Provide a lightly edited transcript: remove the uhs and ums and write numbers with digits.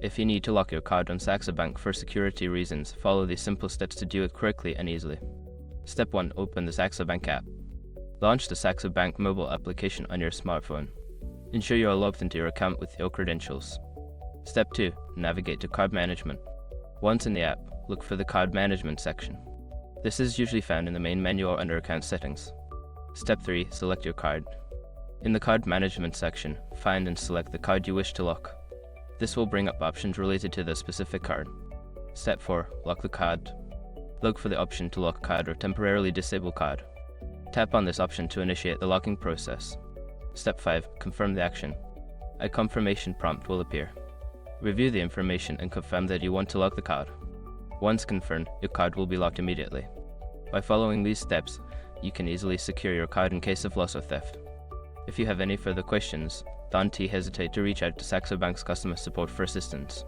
If you need to lock your card on Saxo Bank for security reasons, follow these simple steps to do it quickly and easily. Step 1. Open the Saxo Bank app. Launch the Saxo Bank mobile application on your smartphone. Ensure you are logged into your account with your credentials. Step 2. Navigate to Card Management. Once in the app, look for the Card Management section. This is usually found in the main menu or under Account Settings. Step 3. Select your card. In the Card Management section, find and select the card you wish to lock. This will bring up options related to the specific card. Step 4. Lock the card. Look for the option to lock card or temporarily disable card. Tap on this option to initiate the locking process. Step 5. Confirm the action. A confirmation prompt will appear. Review the information and confirm that you want to lock the card. Once confirmed, your card will be locked immediately. By following these steps, you can easily secure your card in case of loss or theft. If you have any further questions, don't hesitate to reach out to Saxo Bank's customer support for assistance.